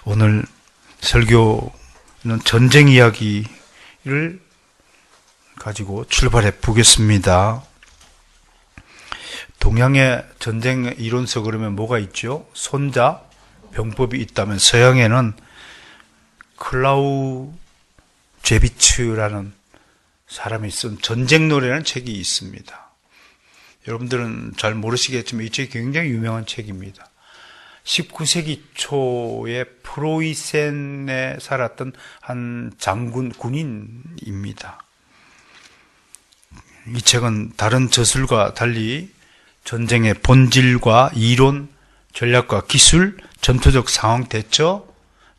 오늘 설교는 전쟁 이야기를 가지고 출발해 보겠습니다. 동양의 전쟁 이론서 그러면 뭐가 있죠? 손자 병법이 있다면 서양에는 클라우제비츠라는 사람이 쓴 전쟁 노래라는 책이 있습니다. 여러분들은 잘 모르시겠지만 이 책이 굉장히 유명한 책입니다. 19세기 초에 프로이센에 살았던 한 장군, 군인입니다. 이 책은 다른 저술과 달리 전쟁의 본질과 이론, 전략과 기술, 전투적 상황 대처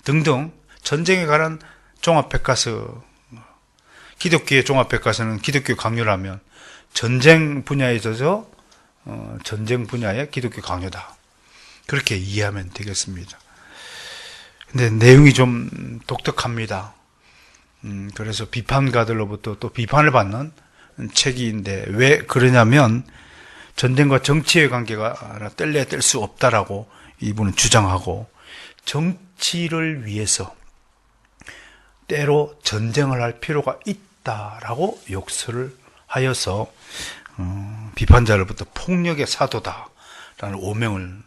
등등 전쟁에 관한 종합백과서, 기독교의 종합백과서는 기독교 강요라면 전쟁 분야에 있어서 전쟁 분야의 기독교 강요다. 그렇게 이해하면 되겠습니다. 근데 내용이 좀 독특합니다. 그래서 비판가들로부터 또 비판을 받는 책인데 왜 그러냐면 전쟁과 정치의 관계가 뗄래야 뗄 수 없다라고 이분은 주장하고 정치를 위해서 때로 전쟁을 할 필요가 있다라고 욕설을 하여서 비판자로부터 폭력의 사도다라는 오명을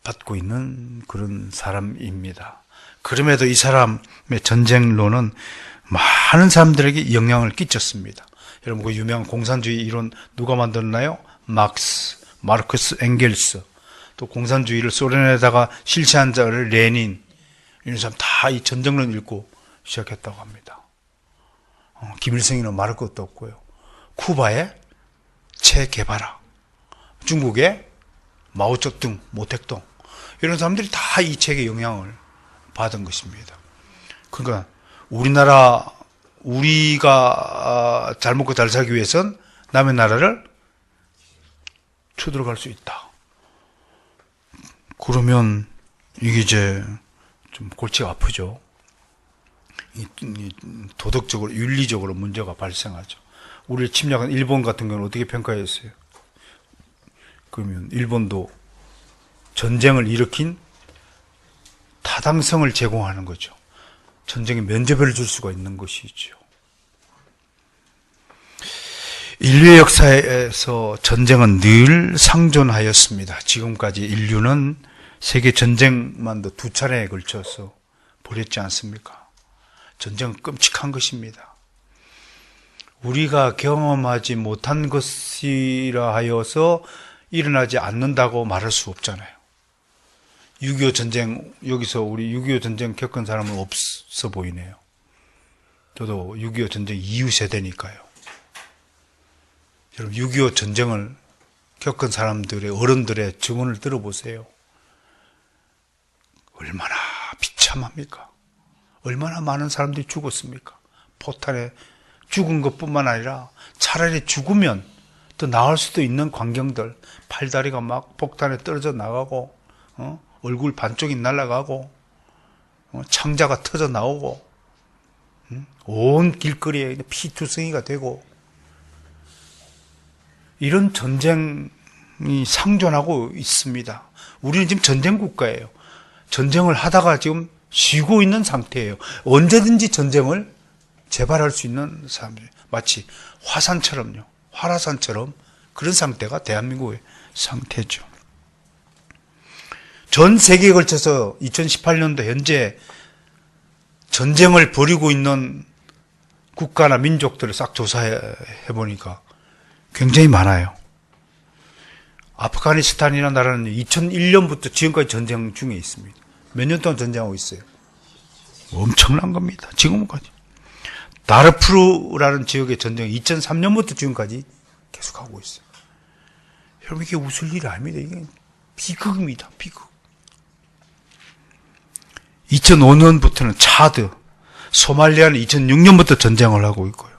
받고 있는 그런 사람입니다. 그럼에도 이 사람의 전쟁론은 많은 사람들에게 영향을 끼쳤습니다. 여러분 그 유명한 공산주의 이론 누가 만들었나요? 마르크스 엥겔스. 또 공산주의를 소련에다가 실시한 자를 레닌. 이런 사람 다 이 전쟁론 읽고 시작했다고 합니다. 김일성이는 말할 것도 없고요. 쿠바의 체 게바라, 중국의 마오쩌둥, 모택동 이런 사람들이 다 이 책의 영향을 받은 것입니다. 그러니까 우리가 잘 먹고 잘 살기 위해선 남의 나라를 쳐들어갈 수 있다. 그러면 이게 이제 좀 골치가 아프죠. 도덕적으로, 윤리적으로 문제가 발생하죠. 우리를 침략한 일본 같은 경우는 어떻게 평가했어요? 그러면 일본도 전쟁을 일으킨 타당성을 제공하는 거죠. 전쟁에 면죄부를 줄 수가 있는 것이죠. 인류의 역사에서 전쟁은 늘 상존하였습니다. 지금까지 인류는 세계 전쟁만도 2차례에 걸쳐서 벌였지 않습니까? 전쟁은 끔찍한 것입니다. 우리가 경험하지 못한 것이라 하여서 일어나지 않는다고 말할 수 없잖아요. 6.25 전쟁, 여기서 우리 6.25 전쟁 겪은 사람은 없어 보이네요. 저도 6.25 전쟁 이후 세대니까요. 여러분 6.25 전쟁을 겪은 사람들의 어른들의 증언을 들어보세요. 얼마나 비참합니까? 얼마나 많은 사람들이 죽었습니까? 포탄에 죽은 것뿐만 아니라 차라리 죽으면 더 나을 수도 있는 광경들, 팔다리가 막 폭탄에 떨어져 나가고 얼굴 반쪽이 날아가고 창자가 터져 나오고 온 길거리에 피투성이가 되고 이런 전쟁이 상존하고 있습니다. 우리는 지금 전쟁 국가예요. 전쟁을 하다가 지금 쉬고 있는 상태예요. 언제든지 전쟁을 재발할 수 있는 사람들, 마치 화산처럼요, 활화산처럼 그런 상태가 대한민국의 상태죠. 전 세계에 걸쳐서 2018년도 현재 전쟁을 벌이고 있는 국가나 민족들을 싹 조사해 보니까 굉장히 많아요. 아프가니스탄이라는 나라는 2001년부터 지금까지 전쟁 중에 있습니다. 몇 년 동안 전쟁하고 있어요. 엄청난 겁니다. 지금까지. 다르푸르라는 지역의 전쟁이 2003년부터 지금까지 계속하고 있어요. 여러분 이게 웃을 일이 아닙니다. 이게 비극입니다. 비극. 2005년부터는 차드, 소말리아는 2006년부터 전쟁을 하고 있고요.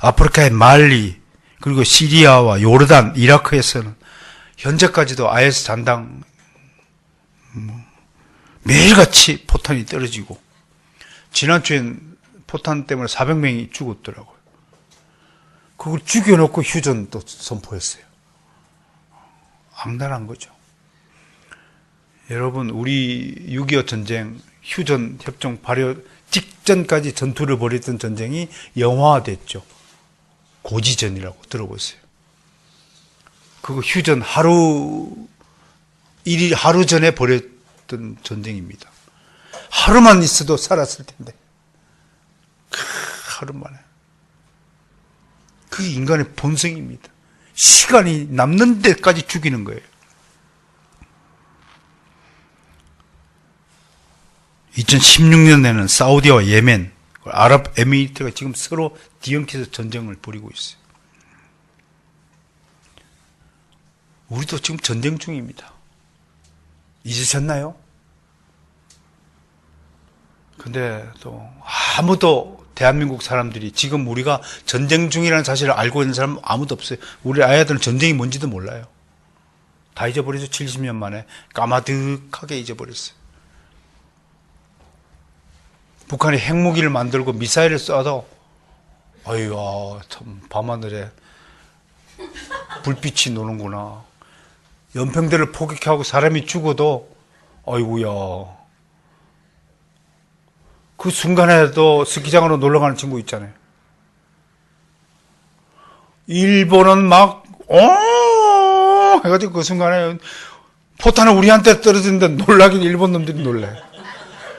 아프리카의 말리, 그리고 시리아와 요르단, 이라크에서는 현재까지도 IS 잔당 매일같이 포탄이 떨어지고 지난주엔 포탄 때문에 400명이 죽었더라고요. 그걸 죽여놓고 휴전 또 선포했어요. 악랄한 거죠. 여러분, 우리 6.25 전쟁 휴전 협정 발효 직전까지 전투를 벌였던 전쟁이 영화화됐죠. 고지전이라고 들어보세요. 그거 휴전 하루 전에 벌였던 전쟁입니다. 하루만 있어도 살았을 텐데. 하루만에. 그게 인간의 본성입니다. 시간이 남는 데까지 죽이는 거예요. 2016년에는 사우디와 예멘, 아랍에미리트가 지금 서로 뒤엉켜서 전쟁을 벌이고 있어요. 우리도 지금 전쟁 중입니다. 잊으셨나요? 근데 또 아무도 대한민국 사람들이 지금 우리가 전쟁 중이라는 사실을 알고 있는 사람은 아무도 없어요. 우리 아이들은 전쟁이 뭔지도 몰라요. 다 잊어버리죠. 70년 만에 까마득하게 잊어버렸어요. 북한이 핵무기를 만들고 미사일을 쏴도 아이고 참 밤하늘에 불빛이 노는구나. 연평대를 포격하고 사람이 죽어도 아이고야. 그 순간에도 스키장으로 놀러가는 친구 있잖아요. 일본은 막 해가지고 그 순간에 포탄을 우리한테 떨어지는데 놀라긴 일본 놈들이 놀래.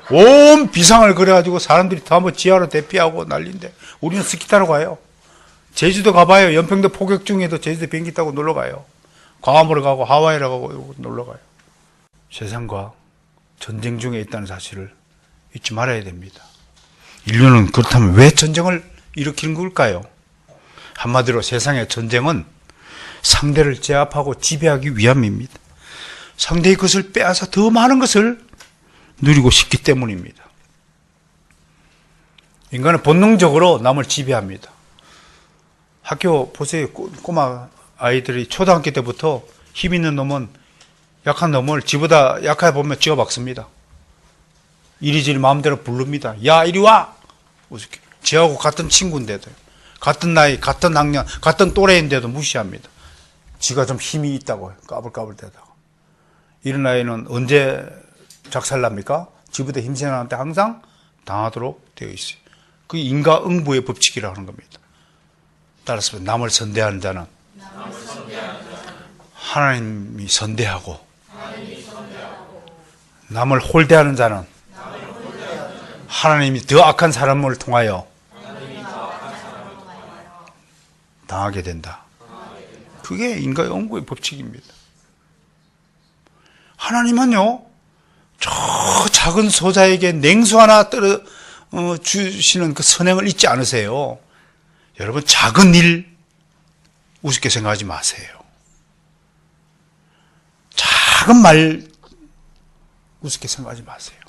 온 비상을 그래가지고 사람들이 다 뭐 지하로 대피하고 난리인데 우리는 스키 타러 가요. 제주도 가봐요. 연평도 포격 중에도 제주도 비행기 타고 놀러 가요. 괌으로 가고 하와이로 가고 놀러 가요. 세상과 전쟁 중에 있다는 사실을 잊지 말아야 됩니다. 인류는 그렇다면 왜 전쟁을 일으키는 걸까요? 한마디로 세상의 전쟁은 상대를 제압하고 지배하기 위함입니다. 상대의 것을 빼앗아 더 많은 것을 누리고 싶기 때문입니다. 인간은 본능적으로 남을 지배합니다. 학교 보세요. 꼬마 아이들이 초등학교 때부터 힘 있는 놈은 약한 놈을 지보다 약하게 보면 쥐어박습니다. 이리저리 마음대로 부릅니다. 야 이리 와! 지하고 같은 친구인데도 같은 나이, 같은 학년, 같은 또래인데도 무시합니다. 지가 좀 힘이 있다고 까불까불 대다가. 이런 아이는 언제 작살납니까? 지보다 힘센 사람한테 항상 당하도록 되어 있어요. 그게 인과응보의 법칙이라고 하는 겁니다. 따라서 남을 선대하는 자는 하나님이 선대하고 남을 홀대하는 자는 하나님이 더 악한 사람을 통하여 당하게 된다. 그게 인과의 응보의 법칙입니다. 하나님은요, 저 작은 소자에게 냉수 하나 주시는 그 선행을 잊지 않으세요. 여러분, 작은 일 우습게 생각하지 마세요. 작은 말 우습게 생각하지 마세요.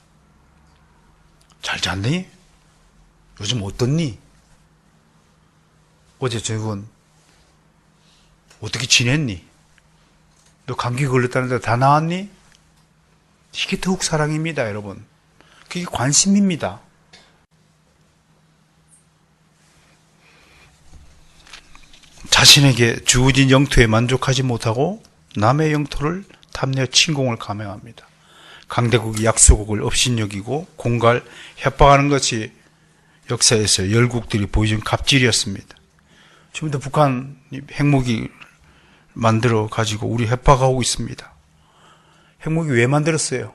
잘 잤니? 요즘 어떻니? 어제 저건 어떻게 지냈니? 너 감기 걸렸다는데 다 나았니? 이게 더욱 사랑입니다, 여러분. 그게 관심입니다. 자신에게 주어진 영토에 만족하지 못하고 남의 영토를 탐내어 침공을 감행합니다. 강대국이 약소국을 업신여기고 공갈, 협박하는 것이 역사에서 열국들이 보여준 갑질이었습니다. 지금도 북한이 핵무기 만들어 가지고 우리 협박하고 있습니다. 핵무기 왜 만들었어요?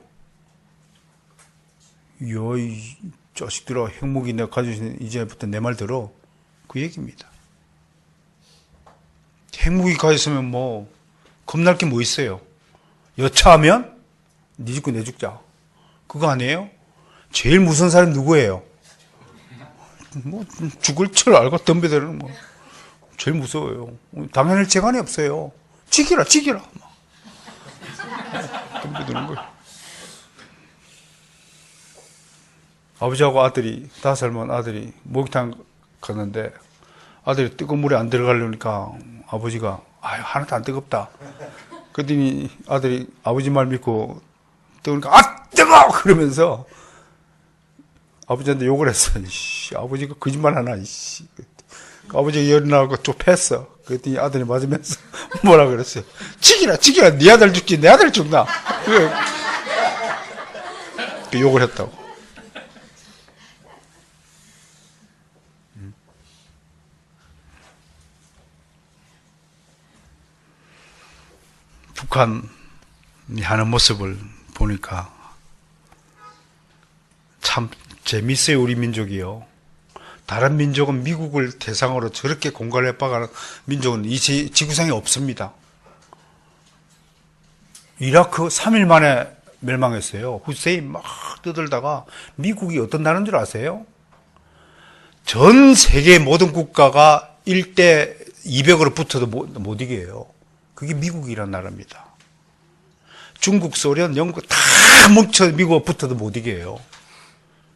이 자식들아, 핵무기 내가 가지고 있는 이제부터 내 말 들어. 그 얘기입니다. 핵무기 가졌으면 뭐 겁날 게 뭐 있어요? 여차하면 네 죽고 내 죽자. 그거 아니에요? 제일 무서운 사람이 누구예요? 뭐 죽을 줄 알고 덤벼드는 뭐 제일 무서워요. 당연할 재간이 없어요. 지기라 덤벼드는 거예요. 아버지하고 아들이 5살만 아들이 목욕탕 갔는데 아들이 뜨거운 물에 안 들어가려니까 아버지가 하나도 안 뜨겁다. 그랬더니 아들이 아버지 말 믿고 뜨거우니까 뜨거워! 그러면서 아버지한테 욕을 했어. 아버지가 거짓말 하나. 아버지가 열이 나고 좀 팼어. 그랬더니 아들이 맞으면서 뭐라 그랬어요? 지기라 네 아들 죽지 내 아들 죽나? 그 욕을 했다고. 북한이 하는 모습을 보니까 참 재밌어요. 우리 민족이요. 다른 민족은 미국을 대상으로 저렇게 공갈을 해박하는 민족은 이 지구상에 없습니다. 이라크 3일 만에 멸망했어요. 후세인 막 떠들다가 미국이 어떤 나라인 줄 아세요? 전 세계 모든 국가가 1대 200으로 붙어도 못 이겨요. 그게 미국이란 나라입니다. 중국, 소련, 영국 다 뭉쳐 미국과 붙어도 못 이겨요.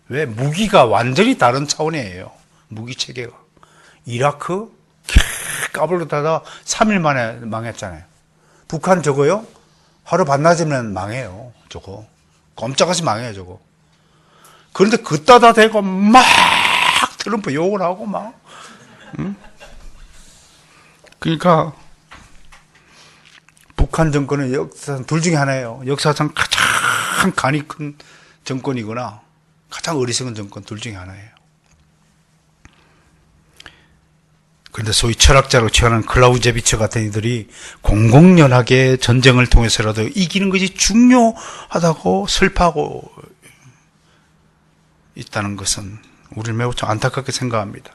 왜? 무기가 완전히 다른 차원이에요. 무기 체계가. 이라크 까불다가 3일 만에 망했잖아요. 북한 저거요? 하루 반나절이면 망해요. 저거. 꼼짝없이 망해요, 저거. 그런데 그따다 대고 막 트럼프 욕을 하고 막. 응? 그러니까 북한 정권은 역사상 둘 중에 하나예요. 역사상 가장 간이 큰 정권이거나 가장 어리석은 정권 둘 중에 하나예요. 그런데 소위 철학자로 취하는 클라우제비처 같은 이들이 공공연하게 전쟁을 통해서라도 이기는 것이 중요하다고 설파하고 있다는 것은 우리를 매우 안타깝게 생각합니다.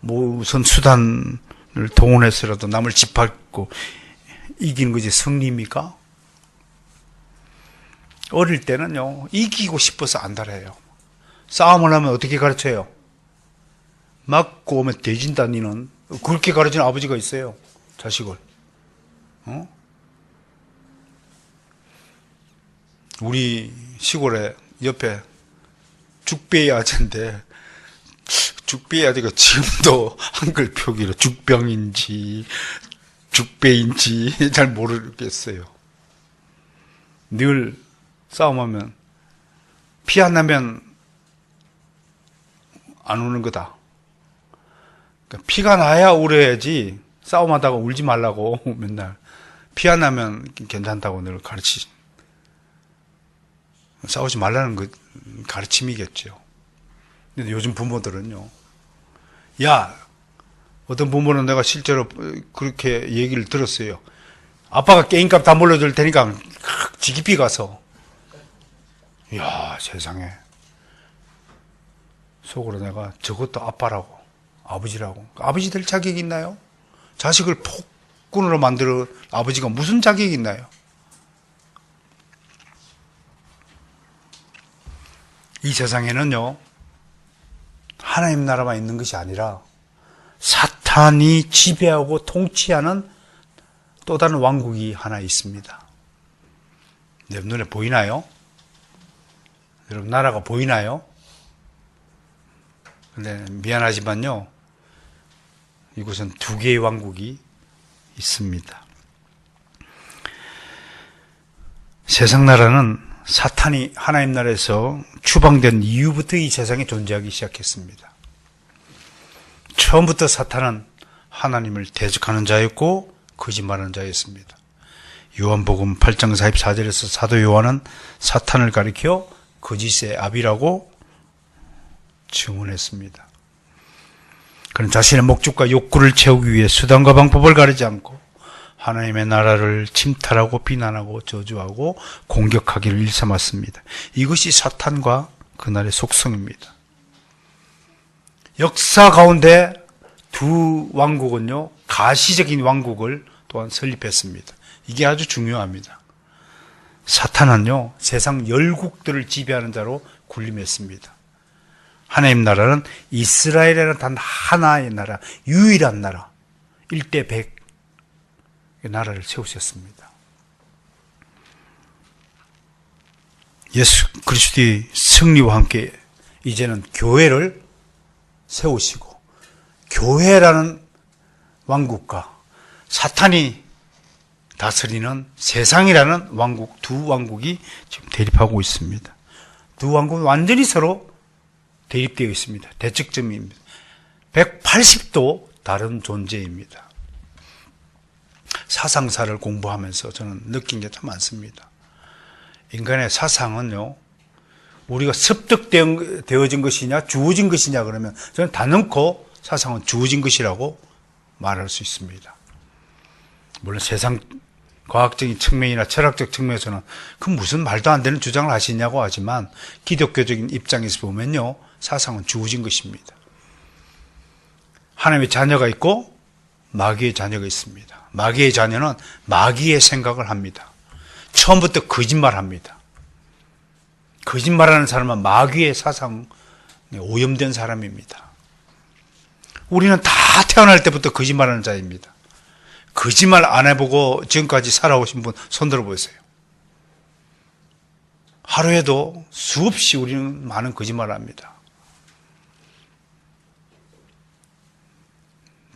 무슨 수단을 동원해서라도 남을 짓밟고 이기는 것이 승리입니까? 어릴 때는요, 이기고 싶어서 안달해요. 싸움을 하면 어떻게 가르쳐요? 맞고 오면 대진다, 니는. 그렇게 가르치는 아버지가 있어요. 자식을. 우리 시골에 옆에 죽배이 아재인데, 죽배이 아재가 지금도 한글 표기로 죽병인지, 죽배인지 잘 모르겠어요. 늘 싸움하면, 피 안 나면 안 우는 거다. 피가 나야 울어야지 싸움하다가 울지 말라고 맨날 피 안 나면 괜찮다고 늘 싸우지 말라는 그 가르침이겠죠. 근데 요즘 부모들은요, 야, 어떤 부모는 내가 실제로 그렇게 얘기를 들었어요. 아빠가 게임값 다 물려줄 테니까 지기피 가서. 이야, 세상에. 속으로 내가 저것도 아빠라고, 아버지라고. 아버지 될 자격이 있나요? 자식을 폭군으로 만들어 아버지가 무슨 자격이 있나요? 이 세상에는요, 하나님 나라만 있는 것이 아니라 사탄이 지배하고 통치하는 또 다른 왕국이 하나 있습니다. 여러분 눈에 보이나요? 여러분 나라가 보이나요? 근데 미안하지만요, 이곳은 두 개의 왕국이 있습니다. 세상 나라는 사탄이 하나님 나라에서 추방된 이후부터 이 세상에 존재하기 시작했습니다. 처음부터 사탄은 하나님을 대적하는 자였고 거짓말하는 자였습니다. 요한복음 8장 44절에서 사도 요한은 사탄을 가리켜 거짓의 아비라고 증언했습니다. 그는 자신의 목적과 욕구를 채우기 위해 수단과 방법을 가리지 않고 하나님의 나라를 침탈하고 비난하고 저주하고 공격하기를 일삼았습니다. 이것이 사탄과 그날의 속성입니다. 역사 가운데 두 왕국은요, 가시적인 왕국을 또한 설립했습니다. 이게 아주 중요합니다. 사탄은요, 세상 열국들을 지배하는 자로 군림했습니다. 하나님 나라는 이스라엘이라는 단 하나의 나라, 유일한 나라, 1대 100의 나라를 세우셨습니다. 예수 그리스도의 승리와 함께 이제는 교회를 세우시고, 교회라는 왕국과 사탄이 다스리는 세상이라는 왕국, 두 왕국이 지금 대립하고 있습니다. 두 왕국은 완전히 서로 대립되어 있습니다. 대척점입니다. 180도 다른 존재입니다. 사상사를 공부하면서 저는 느낀 게 참 많습니다. 인간의 사상은요, 우리가 습득되어진 것이냐 주어진 것이냐 그러면 저는 단언코 사상은 주어진 것이라고 말할 수 있습니다. 물론 세상 과학적인 측면이나 철학적 측면에서는 그 무슨 말도 안 되는 주장을 하시냐고 하지만 기독교적인 입장에서 보면요, 사상은 주어진 것입니다. 하나님의 자녀가 있고 마귀의 자녀가 있습니다. 마귀의 자녀는 마귀의 생각을 합니다. 처음부터 거짓말합니다. 거짓말하는 사람은 마귀의 사상에 오염된 사람입니다. 우리는 다 태어날 때부터 거짓말하는 자입니다. 거짓말 안 해보고 지금까지 살아오신 분 손들어 보세요. 하루에도 수없이 우리는 많은 거짓말을 합니다.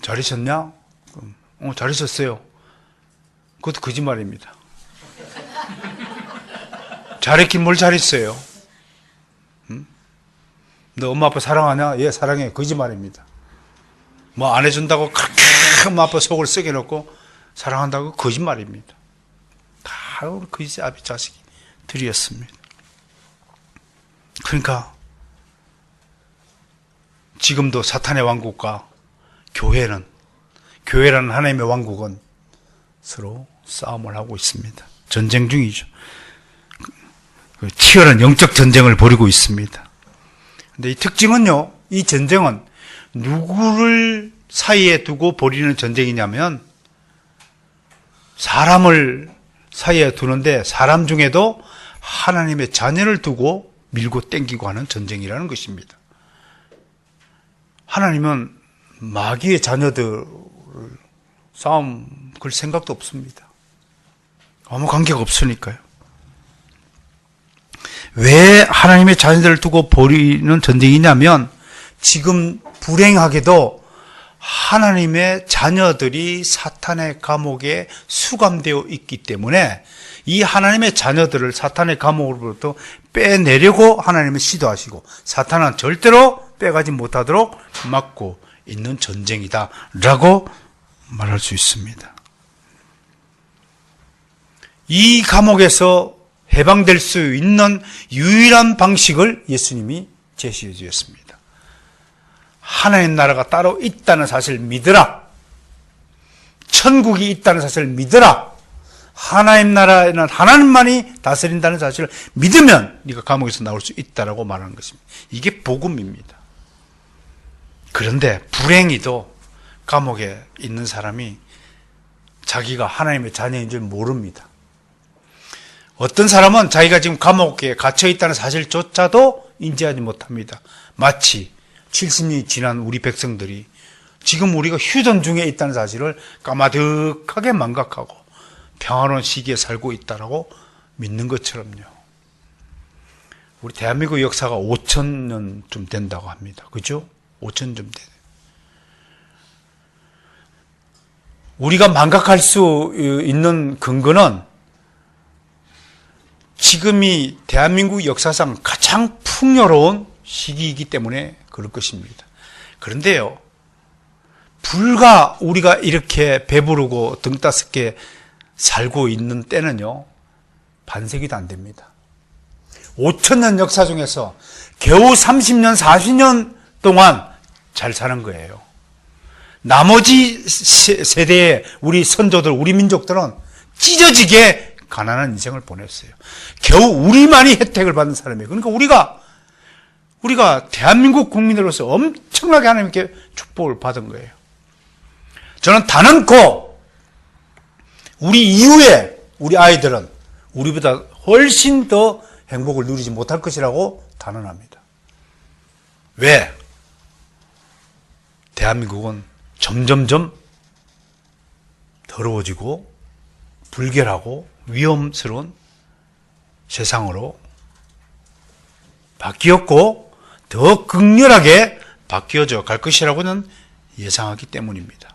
잘 있었냐? 잘 있었어요. 그것도 거짓말입니다. 잘했긴 뭘 잘했어요? 응? 너 엄마 아빠 사랑하냐? 예, 사랑해. 거짓말입니다. 뭐 안 해준다고 그렇게 엄마 아빠 속을 썩여 놓고 사랑한다고 거짓말입니다. 다 우리 거짓 아비 자식들이었습니다. 그러니까 지금도 사탄의 왕국과 교회라는 하나님의 왕국은 서로 싸움을 하고 있습니다. 전쟁 중이죠. 치열한 영적 전쟁을 벌이고 있습니다. 근데 이 특징은요, 이 전쟁은 누구를 사이에 두고 벌이는 전쟁이냐면 사람을 사이에 두는데 사람 중에도 하나님의 자녀를 두고 밀고 땡기고 하는 전쟁이라는 것입니다. 하나님은 마귀의 자녀들 싸움 걸 생각도 없습니다. 아무 관계가 없으니까요. 왜 하나님의 자녀들을 두고 벌이는 전쟁이냐면 지금 불행하게도 하나님의 자녀들이 사탄의 감옥에 수감되어 있기 때문에 이 하나님의 자녀들을 사탄의 감옥으로부터 빼내려고 하나님은 시도하시고 사탄은 절대로 빼가지 못하도록 막고 있는 전쟁이다 라고 말할 수 있습니다. 이 감옥에서 해방될 수 있는 유일한 방식을 예수님이 제시해 주셨습니다. 하나님 나라가 따로 있다는 사실을 믿으라. 천국이 있다는 사실을 믿으라. 하나님 나라에는 하나님만이 다스린다는 사실을 믿으면 네가 감옥에서 나올 수 있다라고 말하는 것입니다. 이게 복음입니다. 그런데 불행히도 감옥에 있는 사람이 자기가 하나님의 자녀인 줄 모릅니다. 어떤 사람은 자기가 지금 감옥에 갇혀 있다는 사실조차도 인지하지 못합니다. 마치 70년이 지난 우리 백성들이 지금 우리가 휴전 중에 있다는 사실을 까마득하게 망각하고 평화로운 시기에 살고 있다라고 믿는 것처럼요. 우리 대한민국 역사가 5,000년쯤 된다고 합니다. 그죠? 5,000년 좀 돼요. 우리가 망각할 수 있는 근거는 지금이 대한민국 역사상 가장 풍요로운 시기이기 때문에 그럴 것입니다. 그런데요, 불과 우리가 이렇게 배부르고 등 따숩게 살고 있는 때는요, 반세기도 안 됩니다. 5,000년 역사 중에서 겨우 30년, 40년 동안 잘 사는 거예요. 나머지 세대의 우리 선조들, 우리 민족들은 찢어지게 가난한 인생을 보냈어요. 겨우 우리만이 혜택을 받는 사람이에요. 그러니까 우리가 대한민국 국민으로서 엄청나게 하나님께 축복을 받은 거예요. 저는 단언코 우리 이후에 우리 아이들은 우리보다 훨씬 더 행복을 누리지 못할 것이라고 단언합니다. 왜? 대한민국은 점점점 더러워지고 불결하고 위험스러운 세상으로 바뀌었고 더 극렬하게 바뀌어져 갈 것이라고는 예상하기 때문입니다.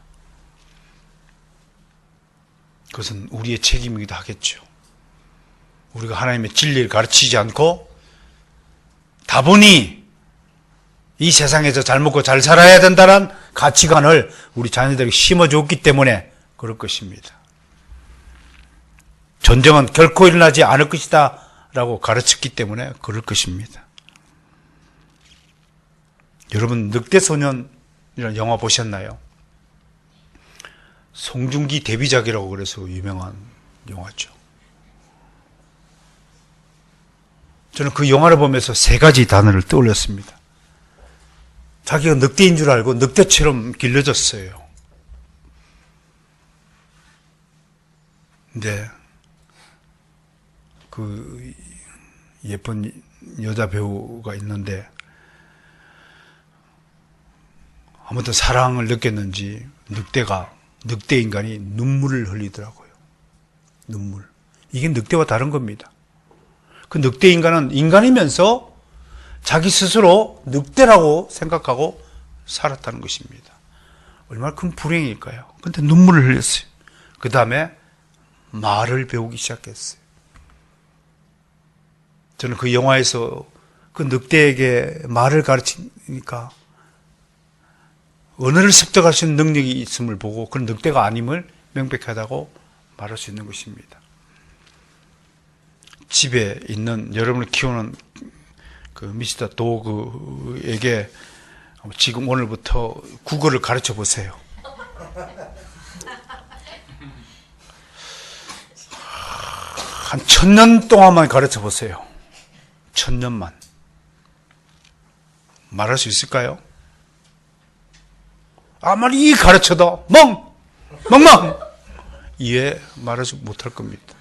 그것은 우리의 책임이기도 하겠죠. 우리가 하나님의 진리를 가르치지 않고 다분히 이 세상에서 잘 먹고 잘 살아야 된다는 가치관을 우리 자녀들에게 심어줬기 때문에 그럴 것입니다. 전쟁은 결코 일어나지 않을 것이다 라고 가르쳤기 때문에 그럴 것입니다. 여러분, 늑대소년이라는 영화 보셨나요? 송중기 데뷔작이라고 그래서 유명한 영화죠. 저는 그 영화를 보면서 세 가지 단어를 떠올렸습니다. 자기가 늑대인 줄 알고 늑대처럼 길러졌어요. 근데 그 예쁜 여자 배우가 있는데 아무튼 사랑을 느꼈는지 늑대 인간이 눈물을 흘리더라고요. 눈물. 이게 늑대와 다른 겁니다. 그 늑대 인간은 인간이면서 자기 스스로 늑대라고 생각하고 살았다는 것입니다. 얼마나 큰 불행일까요? 근데 눈물을 흘렸어요. 그 다음에 말을 배우기 시작했어요. 저는 그 영화에서 그 늑대에게 말을 가르치니까 언어를 습득할 수 있는 능력이 있음을 보고 그 늑대가 아님을 명백하다고 말할 수 있는 것입니다. 집에 있는 여러분을 키우는 그 미스터 도그에게 지금 오늘부터 국어를 가르쳐 보세요. 한 1000년 동안만 가르쳐 보세요. 1000년만. 말할 수 있을까요? 아무리 가르쳐도 멍멍 이해 말하지 못할 겁니다.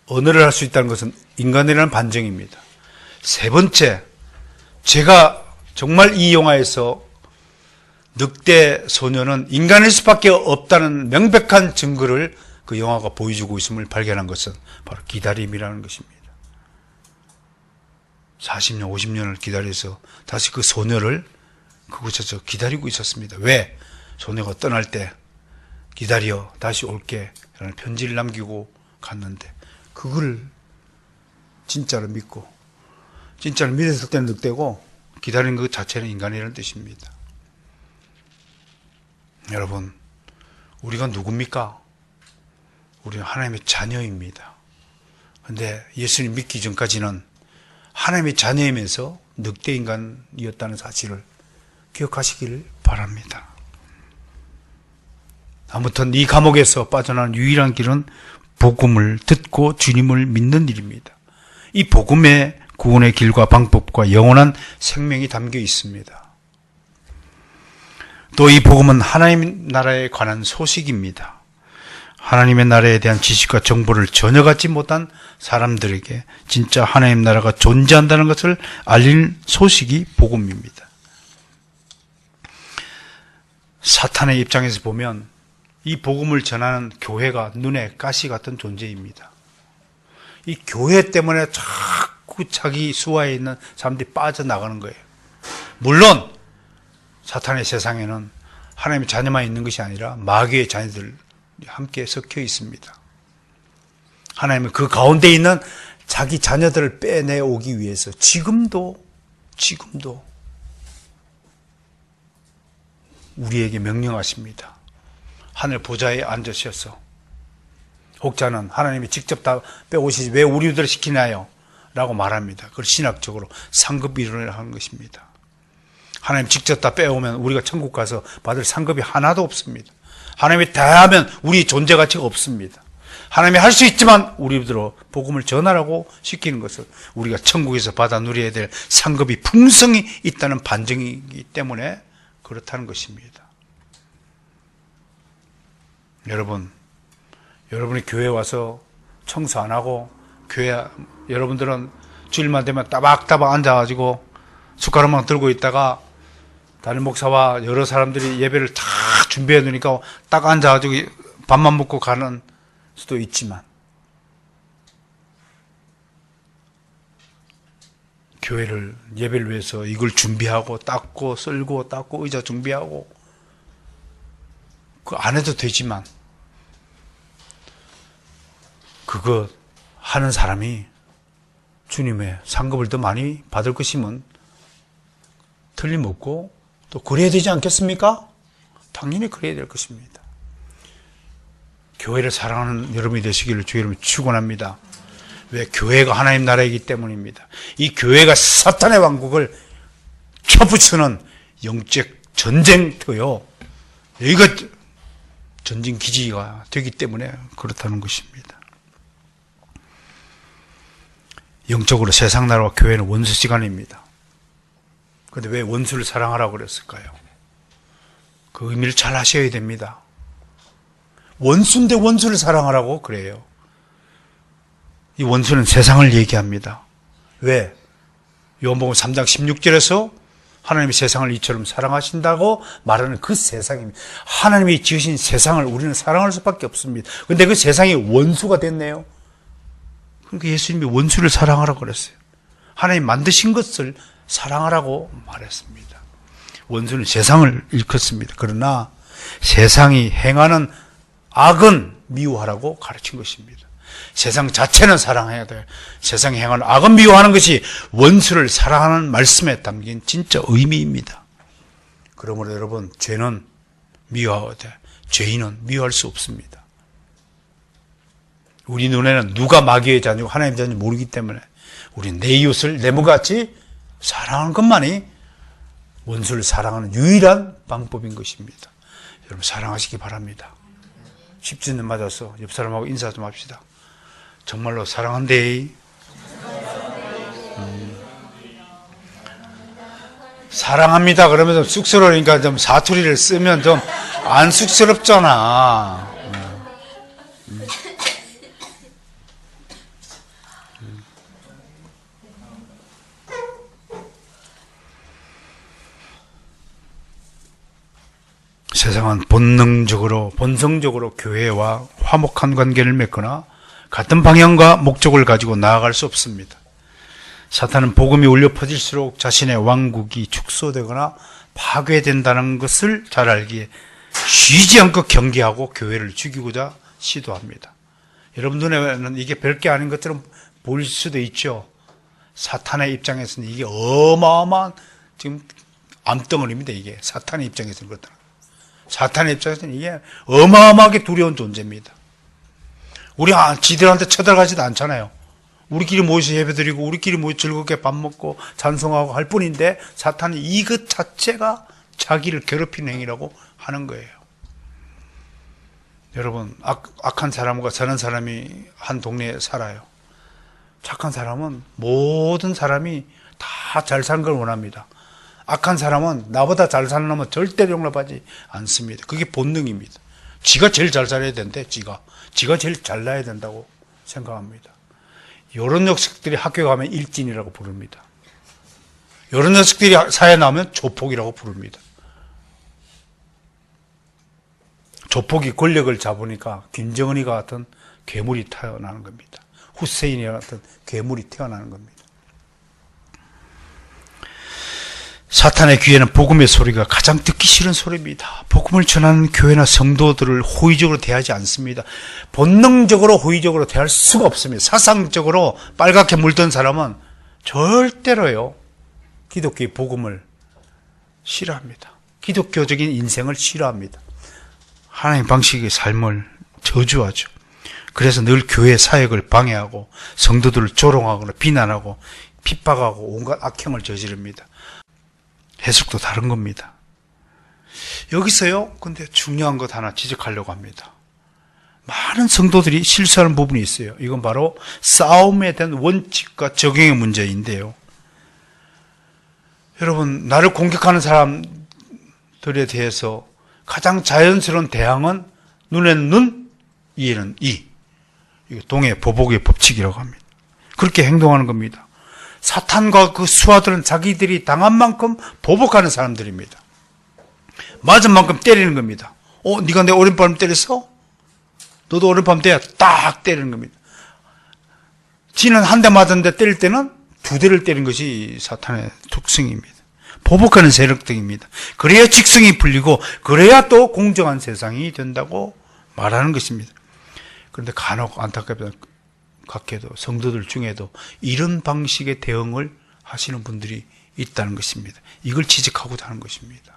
언어를 할 수 있다는 것은 인간이라는 반증입니다. 세 번째, 제가 정말 이 영화에서 늑대 소녀는 인간일 수밖에 없다는 명백한 증거를 그 영화가 보여주고 있음을 발견한 것은 바로 기다림이라는 것입니다. 40년, 50년을 기다려서 다시 그 소녀를 그곳에서 기다리고 있었습니다. 왜? 소녀가 떠날 때 기다려 다시 올게 라는 편지를 남기고 갔는데 그걸 진짜로 믿고 진짜로 믿었을 때는 늑대고 기다리는 것 자체는 인간이라는 뜻입니다. 여러분, 우리가 누굽니까? 우리는 하나님의 자녀입니다. 그런데 예수님 믿기 전까지는 하나님의 자녀이면서 늑대 인간이었다는 사실을 기억하시기를 바랍니다. 아무튼 이 감옥에서 빠져나온 유일한 길은 복음을 듣고 주님을 믿는 일입니다. 이 복음의 구원의 길과 방법과 영원한 생명이 담겨 있습니다. 또 이 복음은 하나님 나라에 관한 소식입니다. 하나님의 나라에 대한 지식과 정보를 전혀 갖지 못한 사람들에게 진짜 하나님 나라가 존재한다는 것을 알릴 소식이 복음입니다. 사탄의 입장에서 보면 이 복음을 전하는 교회가 눈에 가시 같은 존재입니다. 이 교회 때문에 자꾸 자기 수하에 있는 사람들이 빠져나가는 거예요. 물론 사탄의 세상에는 하나님의 자녀만 있는 것이 아니라 마귀의 자녀들이 함께 섞여 있습니다. 하나님은 그 가운데 있는 자기 자녀들을 빼내오기 위해서 지금도 우리에게 명령하십니다. 하늘 보좌에 앉으셔서 혹자는 하나님이 직접 다 빼오시지 왜 우리들을 시키나요? 라고 말합니다. 그걸 신학적으로 상급 이론을 하는 것입니다. 하나님 직접 다 빼오면 우리가 천국 가서 받을 상급이 하나도 없습니다. 하나님이 다 하면 우리 존재 가치가 없습니다. 하나님이 할 수 있지만 우리들로 복음을 전하라고 시키는 것은 우리가 천국에서 받아 누려야 될 상급이 풍성히 있다는 반증이기 때문에 그렇다는 것입니다. 여러분이 교회에 와서 청소 안 하고 여러분들은 주일만 되면 따박따박 앉아가지고 숟가락만 들고 있다가 다른 목사와 여러 사람들이 예배를 다 준비해 두니까 딱 앉아가지고 밥만 먹고 가는 수도 있지만 예배를 위해서 이걸 준비하고 닦고 썰고 닦고 의자 준비하고 그거 안 해도 되지만 그거 하는 사람이 주님의 상급을 더 많이 받을 것이면 틀림없고 또 그래야 되지 않겠습니까? 당연히 그래야 될 것입니다. 교회를 사랑하는 여러분이 되시기를 주의 이름으로 축원합니다. 왜? 교회가 하나님 나라이기 때문입니다. 이 교회가 사탄의 왕국을 쳐부수는 영적 전쟁터요. 여기가 전진 기지가 되기 때문에 그렇다는 것입니다. 영적으로 세상 나라와 교회는 원수지간입니다. 그런데 왜 원수를 사랑하라고 그랬을까요? 그 의미를 잘 아셔야 됩니다. 원수인데 원수를 사랑하라고 그래요. 이 원수는 세상을 얘기합니다. 왜? 요한복음 3장 16절에서 하나님이 세상을 이처럼 사랑하신다고 말하는 그 세상입니다. 하나님이 지으신 세상을 우리는 사랑할 수밖에 없습니다. 그런데 그 세상이 원수가 됐네요. 그러니까 예수님이 원수를 사랑하라고 그랬어요. 하나님 만드신 것을 사랑하라고 말했습니다. 원수는 세상을 일컫습니다. 그러나 세상이 행하는 악은 미워하라고 가르친 것입니다. 세상 자체는 사랑해야 돼요. 세상에 행하는 악은 미워하는 것이 원수를 사랑하는 말씀에 담긴 진짜 의미입니다. 그러므로 여러분, 죄는 미워해야 돼. 죄인은 미워할 수 없습니다. 우리 눈에는 누가 마귀의 자녀고 하나님의 자녀인지 모르기 때문에 우리는 내 이웃을 내 몸같이 사랑하는 것만이 원수를 사랑하는 유일한 방법인 것입니다. 여러분, 사랑하시기 바랍니다. 10주년 맞아서 옆 사람하고 인사 좀 합시다. 정말로 사랑한대. 사랑합니다 그러면 좀 쑥스러우니까 좀 사투리를 쓰면 좀 안 쑥스럽잖아. 세상은 본성적으로 교회와 화목한 관계를 맺거나 같은 방향과 목적을 가지고 나아갈 수 없습니다. 사탄은 복음이 울려 퍼질수록 자신의 왕국이 축소되거나 파괴된다는 것을 잘 알기에 쉬지 않고 경계하고 교회를 죽이고자 시도합니다. 여러분 눈에는 이게 별게 아닌 것처럼 보일 수도 있죠. 사탄의 입장에서는 이게 어마어마한 지금 암덩어리입니다. 이게 사탄의 입장에서는 그렇다. 사탄의 입장에서는 이게 어마어마하게 두려운 존재입니다. 우리 지들한테 쳐들어가지도 않잖아요. 우리끼리 모여서 예배드리고 우리끼리 모여 즐겁게 밥 먹고 찬송하고 할 뿐인데 사탄이 이것 자체가 자기를 괴롭히는 행위라고 하는 거예요. 여러분, 악한 사람과 선한 사람이 한 동네에 살아요. 착한 사람은 모든 사람이 다 잘 사는 걸 원합니다. 악한 사람은 나보다 잘 사는 놈은 절대 용납하지 않습니다. 그게 본능입니다. 지가 제일 잘 살아야 되는데 지가 제일 잘나야 된다고 생각합니다. 이런 녀석들이 학교에 가면 일진이라고 부릅니다. 이런 녀석들이 사회에 나오면 조폭이라고 부릅니다. 조폭이 권력을 잡으니까 김정은이 같은 괴물이 태어나는 겁니다. 후세인이 같은 괴물이 태어나는 겁니다. 사탄의 귀에는 복음의 소리가 가장 듣기 싫은 소리입니다. 복음을 전하는 교회나 성도들을 호의적으로 대하지 않습니다. 본능적으로 호의적으로 대할 수가 없습니다. 사상적으로 빨갛게 물든 사람은 절대로요, 기독교의 복음을 싫어합니다. 기독교적인 인생을 싫어합니다. 하나님 방식의 삶을 저주하죠. 그래서 늘 교회 사역을 방해하고 성도들을 조롱하거나 비난하고 핍박하고 온갖 악행을 저지릅니다. 해석도 다른 겁니다. 여기서요, 근데 중요한 것 하나 지적하려고 합니다. 많은 성도들이 실수하는 부분이 있어요. 이건 바로 싸움에 대한 원칙과 적용의 문제인데요. 여러분, 나를 공격하는 사람들에 대해서 가장 자연스러운 대항은 눈에는 눈, 이에는 이. 이거 동해 보복의 법칙이라고 합니다. 그렇게 행동하는 겁니다. 사탄과 그 수하들은 자기들이 당한 만큼 보복하는 사람들입니다. 맞은 만큼 때리는 겁니다. 네가 내 오른팔 때렸어? 너도 오른팔 때야. 딱 때리는 겁니다. 지는 한 대 맞았는데 때릴 때는 두 대를 때리는 것이 사탄의 특성입니다. 보복하는 세력들입니다. 그래야 직성이 풀리고 그래야 또 공정한 세상이 된다고 말하는 것입니다. 그런데 간혹 안타깝게도 성도들 중에도 이런 방식의 대응을 하시는 분들이 있다는 것입니다. 이걸 지적하고자 하는 것입니다.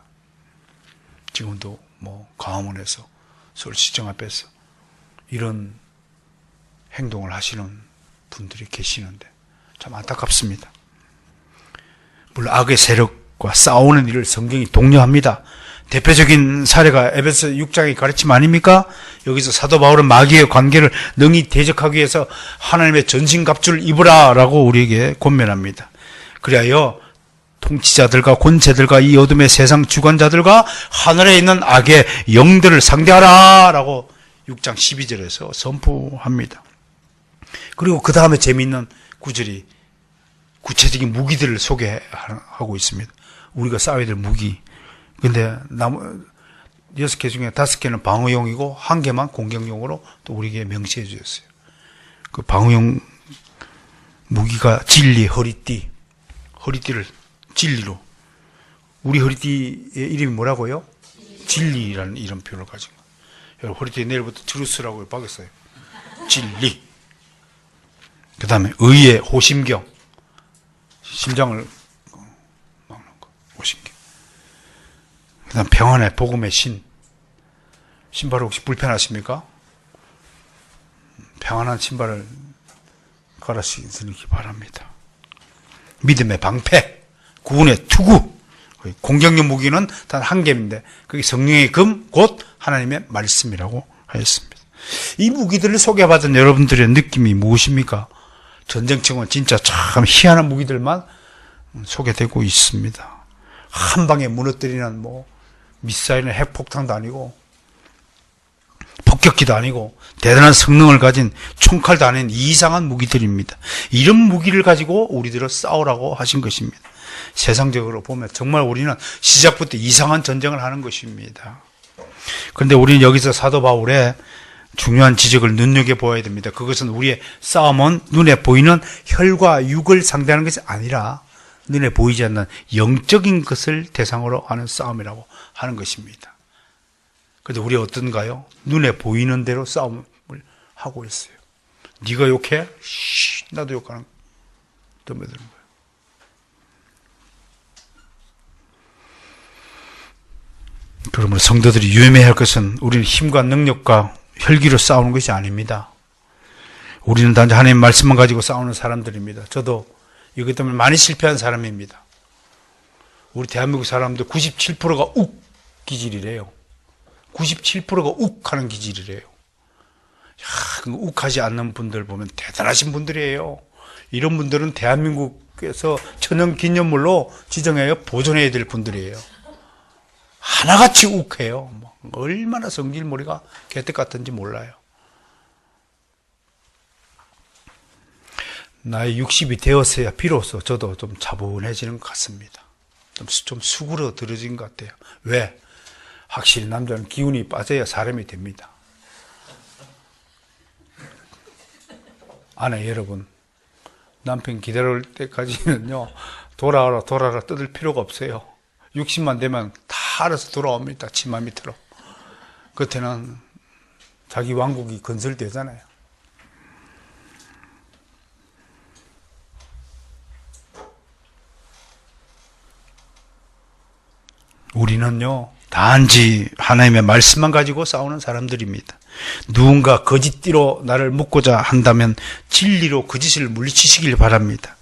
지금도 광화문에서 서울시청 앞에서 이런 행동을 하시는 분들이 계시는데 참 안타깝습니다. 물론 악의 세력과 싸우는 일을 성경이 독려합니다. 대표적인 사례가 에베소 6장의 가르침 아닙니까? 여기서 사도 바울은 마귀의 관계를 능히 대적하기 위해서 하나님의 전신갑주를 입으라 라고 우리에게 권면합니다. 그리하여 통치자들과 권세들과 이 어둠의 세상 주관자들과 하늘에 있는 악의 영들을 상대하라 라고 6장 12절에서 선포합니다. 그리고 그 다음에 재미있는 구절이 구체적인 무기들을 소개하고 있습니다. 우리가 싸워야 될 무기. 근데 6개 중에 5개는 방어용이고 1개만 공격용으로 또 우리에게 명시해 주셨어요. 그 방어용 무기가 진리, 허리띠. 허리띠를 진리로. 우리 허리띠의 이름이 뭐라고요? 진리라는 이름표를 가진 거. 여러분, 허리띠에 내일부터 트루스라고 박았어요. 진리. 그 다음에 의의 호심경. 심장을 막는 거. 호심경. 그 다음 평안의 복음의 신. 신발 혹시 불편하십니까? 평안한 신발을 갈아 신으시기 바랍니다. 믿음의 방패, 구원의 투구. 공격용 무기는 단 1개인데 그게 성령의 금, 곧 하나님의 말씀이라고 하였습니다. 이 무기들을 소개받은 여러분들의 느낌이 무엇입니까? 전쟁청은 진짜 참 희한한 무기들만 소개되고 있습니다. 한 방에 무너뜨리는 미사일은 핵폭탄도 아니고 폭격기도 아니고 대단한 성능을 가진 총칼도 아닌 이상한 무기들입니다. 이런 무기를 가지고 우리들은 싸우라고 하신 것입니다. 세상적으로 보면 정말 우리는 시작부터 이상한 전쟁을 하는 것입니다. 그런데 우리는 여기서 사도 바울의 중요한 지적을 눈여겨보아야 됩니다. 그것은 우리의 싸움은 눈에 보이는 혈과 육을 상대하는 것이 아니라 눈에 보이지 않는 영적인 것을 대상으로 하는 싸움이라고 하는 것입니다. 그런데 우리 어떤가요? 눈에 보이는 대로 싸움을 하고 있어요. 네가 욕해? 나도 욕하는 덤벼드는 거예요. 그러므로 성도들이 유념해야 할 것은 우리는 힘과 능력과 혈기로 싸우는 것이 아닙니다. 우리는 단지 하나님의 말씀만 가지고 싸우는 사람들입니다. 저도 이것 때문에 많이 실패한 사람입니다. 우리 대한민국 사람들 97%가 욱 기질이래요. 97%가 욱 하는 기질이래요. 욱하지 않는 분들 보면 대단하신 분들이에요. 이런 분들은 대한민국에서 천연기념물로 지정해야 보존해야 될 분들이에요. 하나같이 욱해요. 얼마나 성질머리가 개떡 같은지 몰라요. 나이 60이 되었어야 비로소 저도 좀 차분해지는 것 같습니다. 좀 수그러들어진 것 같아요. 왜? 확실히 남자는 기운이 빠져야 사람이 됩니다. 아내 여러분, 남편 기다릴 때까지는요, 돌아라 뜯을 필요가 없어요. 60만 되면 다 알아서 돌아옵니다. 치마 밑으로. 그때는 자기 왕국이 건설되잖아요. 우리는요, 단지 하나님의 말씀만 가지고 싸우는 사람들입니다. 누군가 거짓띠로 나를 묶고자 한다면 진리로 거짓을 물리치시길 바랍니다.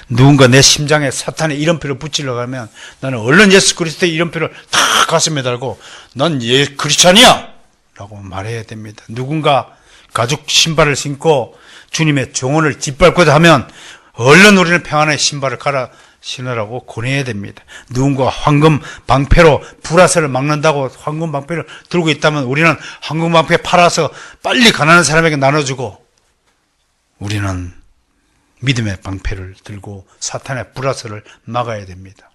누군가 내 심장에 사탄의 이름표를 붙이려고 하면 나는 얼른 예수 그리스도의 이름표를 다 가슴에 달고 넌 크리스찬이야! 라고 말해야 됩니다. 누군가 가죽 신발을 신고 주님의 정원을 짓밟고자 하면 얼른 우리는 평안의 신발을 갈아 신으라고 권해야 됩니다. 누군가 황금 방패로 불화살을 막는다고 황금 방패를 들고 있다면 우리는 황금 방패 팔아서 빨리 가난한 사람에게 나눠주고 우리는 믿음의 방패를 들고 사탄의 불화살을 막아야 됩니다.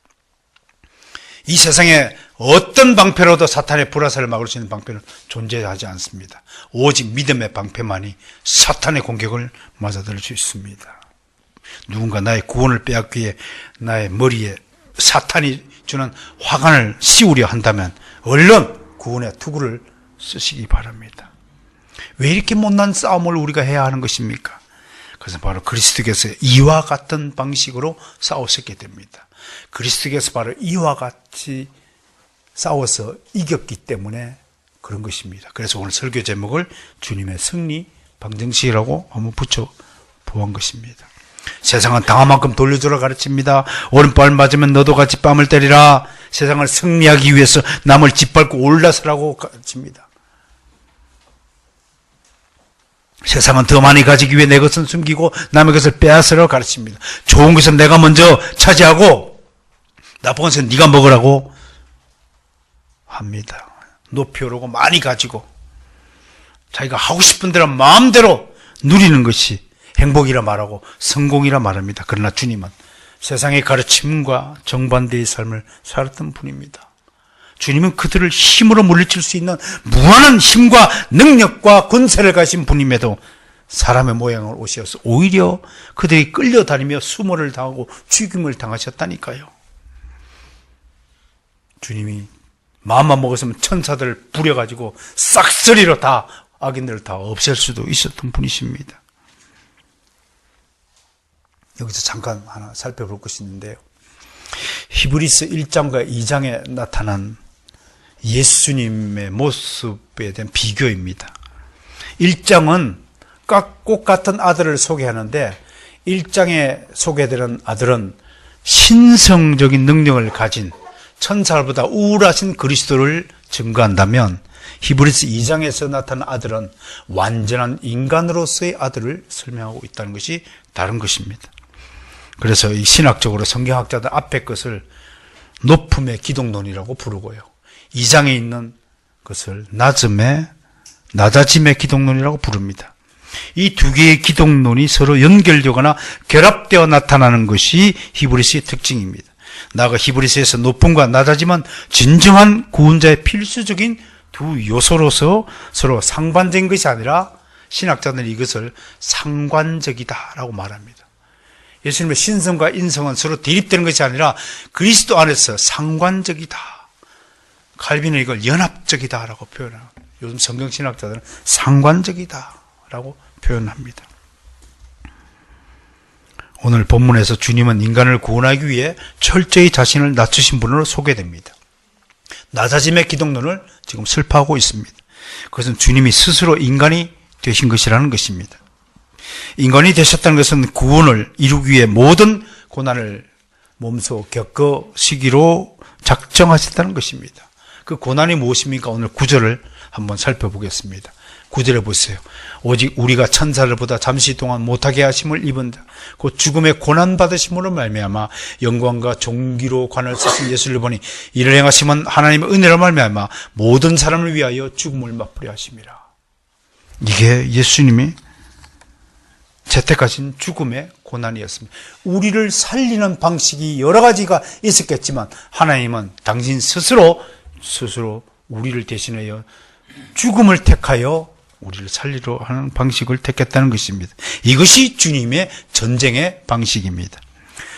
이 세상에 어떤 방패로도 사탄의 불화살을 막을 수 있는 방패는 존재하지 않습니다. 오직 믿음의 방패만이 사탄의 공격을 맞아들일 수 있습니다. 누군가 나의 구원을 빼앗기 위해 나의 머리에 사탄이 주는 화관을 씌우려 한다면 얼른 구원의 투구를 쓰시기 바랍니다. 왜 이렇게 못난 싸움을 우리가 해야 하는 것입니까? 그것은 바로 그리스도께서 이와 같은 방식으로 싸우셨기 됩니다. 그리스도께서 바로 이와 같이 싸워서 이겼기 때문에 그런 것입니다. 그래서 오늘 설교 제목을 주님의 승리 방정식이라고 한번 붙여 보한 것입니다. 세상은 당한 만큼 돌려주라 가르칩니다. 오른발 맞으면 너도 같이 뺨을 때리라. 세상을 승리하기 위해서 남을 짓밟고 올라서라고 가르칩니다. 세상은 더 많이 가지기 위해 내 것은 숨기고 남의 것을 빼앗으라고 가르칩니다. 좋은 것은 내가 먼저 차지하고 나쁜 것은 네가 먹으라고 합니다. 높이 오르고 많이 가지고 자기가 하고 싶은 대로 마음대로 누리는 것이 행복이라 말하고 성공이라 말합니다. 그러나 주님은 세상의 가르침과 정반대의 삶을 살았던 분입니다. 주님은 그들을 힘으로 물리칠 수 있는 무한한 힘과 능력과 권세를 가진 분임에도 사람의 모양을 오셔서 오히려 그들이 끌려다니며 수모를 당하고 죽임을 당하셨다니까요. 주님이 마음만 먹었으면 천사들을 부려가지고 싹쓸이로 다 악인들을 다 없앨 수도 있었던 분이십니다. 여기서 잠깐 하나 살펴볼 것이 있는데요. 히브리서 1장과 2장에 나타난 예수님의 모습에 대한 비교입니다. 1장은 꼭 같은 아들을 소개하는데 1장에 소개되는 아들은 신성적인 능력을 가진 천사보다 우월하신 그리스도를 증거한다면 히브리서 2장에서 나타난 아들은 완전한 인간으로서의 아들을 설명하고 있다는 것이 다른 것입니다. 그래서 이 신학적으로 성경학자들 앞에 것을 높음의 기독론이라고 부르고요. 2장에 있는 것을 낮아짐의 기독론이라고 부릅니다. 이 두 개의 기독론이 서로 연결되거나 결합되어 나타나는 것이 히브리서의 특징입니다. 나아가 히브리서에서 높음과 낮아짐은 진정한 구원자의 필수적인 두 요소로서 서로 상반된 것이 아니라 신학자들은 이것을 상관적이다라고 말합니다. 예수님의 신성과 인성은 서로 대립되는 것이 아니라 그리스도 안에서 상관적이다. 칼빈은 이걸 연합적이다라고 표현합니다. 요즘 성경신학자들은 상관적이다라고 표현합니다. 오늘 본문에서 주님은 인간을 구원하기 위해 철저히 자신을 낮추신 분으로 소개됩니다. 낮아짐의 기독론을 지금 설파하고 있습니다. 그것은 주님이 스스로 인간이 되신 것이라는 것입니다. 인간이 되셨다는 것은 구원을 이루기 위해 모든 고난을 몸소 겪으시기로 작정하셨다는 것입니다. 그 고난이 무엇입니까? 오늘 9절을 한번 살펴보겠습니다. 9절에 보세요. 오직 우리가 천사를 보다 잠시 동안 못하게 하심을 입은 자, 곧 죽음의 고난받으심으로 말미암아 영광과 존귀로 관을 쓰신 예수를 보니 이를 행하심은 하나님의 은혜로 말미암아 모든 사람을 위하여 죽음을 맛보려 하심이라. 이게 예수님이 채택하신 죽음의 고난이었습니다. 우리를 살리는 방식이 여러 가지가 있었겠지만 하나님은 당신 스스로 우리를 대신하여 죽음을 택하여 우리를 살리려 하는 방식을 택했다는 것입니다. 이것이 주님의 전쟁의 방식입니다.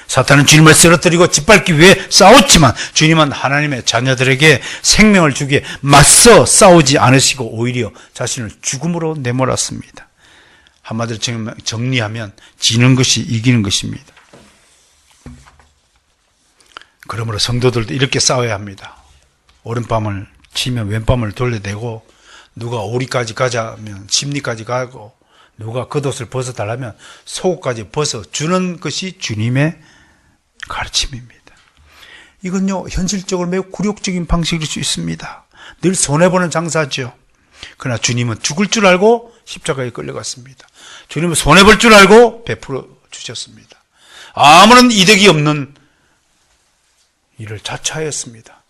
사탄은 주님을 쓰러뜨리고 짓밟기 위해 싸웠지만 주님은 하나님의 자녀들에게 생명을 주기에 맞서 싸우지 않으시고 오히려 자신을 죽음으로 내몰았습니다. 한마디로 정리하면 지는 것이 이기는 것입니다. 그러므로 성도들도 이렇게 싸워야 합니다. 오른밤을 치면 왼밤을 돌려대고 누가 오리까지 가자면 심리까지 가고 누가 겉옷을 벗어달라면 속옷까지 벗어주는 것이 주님의 가르침입니다. 이건요 현실적으로 매우 굴욕적인 방식일 수 있습니다. 늘 손해보는 장사죠. 그러나 주님은 죽을 줄 알고 십자가에 끌려갔습니다. 주님은 손해볼 줄 알고 베풀어 주셨습니다. 아무런 이득이 없는 일을 자처하였습니다.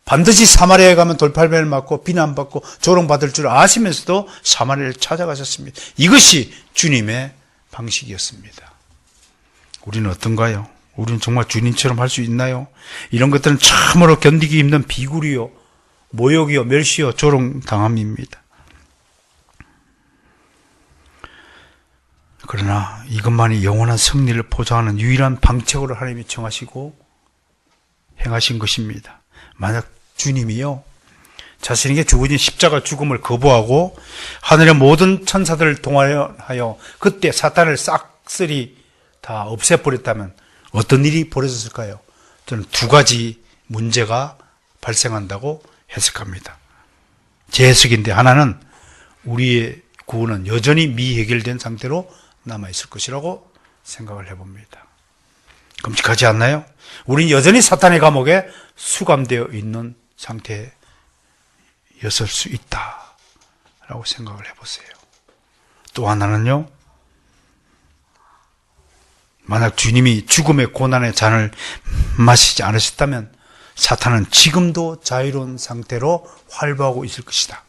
반드시 사마리아에 가면 돌팔매를 맞고 비난받고 조롱받을 줄 아시면서도 사마리아를 찾아가셨습니다. 이것이 주님의 방식이었습니다. 우리는 어떤가요? 우리는 정말 주님처럼 할 수 있나요? 이런 것들은 참으로 견디기 힘든 비굴이요, 모욕이요, 멸시요, 조롱당함입니다. 그러나 이것만이 영원한 승리를 보장하는 유일한 방책으로 하나님이 정하시고 행하신 것입니다. 만약 주님이요 자신에게 주어진 십자가 죽음을 거부하고 하늘의 모든 천사들을 동원하여 그때 사탄을 싹쓸이 다 없애버렸다면 어떤 일이 벌어졌을까요? 저는 두 가지 문제가 발생한다고 해석합니다. 제 해석인데, 하나는 우리의 구원은 여전히 미해결된 상태로 남아있을 것이라고 생각을 해봅니다. 끔찍하지 않나요? 우린 여전히 사탄의 감옥에 수감되어 있는 상태였을 수 있다라고 생각을 해보세요. 또 하나는요, 만약 주님이 죽음의 고난의 잔을 마시지 않으셨다면 사탄은 지금도 자유로운 상태로 활보하고 있을 것이다.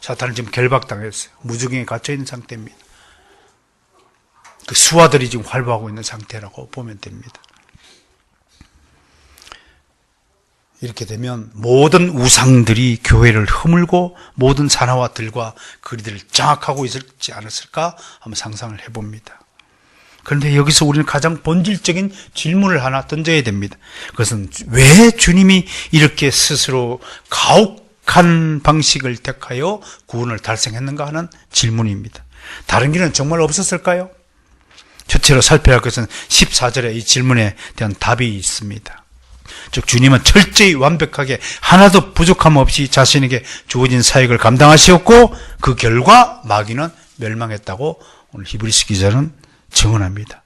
사탄은 지금 결박당했어요. 무저갱에 갇혀있는 상태입니다. 그 수하들이 지금 활보하고 있는 상태라고 보면 됩니다. 이렇게 되면 모든 우상들이 교회를 허물고 모든 산화와들과 거리들을 장악하고 있지 않았을까 한번 상상을 해봅니다. 그런데 여기서 우리는 가장 본질적인 질문을 하나 던져야 됩니다. 그것은 왜 주님이 이렇게 스스로 가혹한 방식을 택하여 구원을 달성했는가 하는 질문입니다. 다른 길은 정말 없었을까요? 첫째로 살펴야 할 것은 14절에 이 질문에 대한 답이 있습니다. 즉 주님은 철저히 완벽하게 하나도 부족함 없이 자신에게 주어진 사역을 감당하셨고 그 결과 마귀는 멸망했다고 오늘 히브리서 기자는 증언합니다.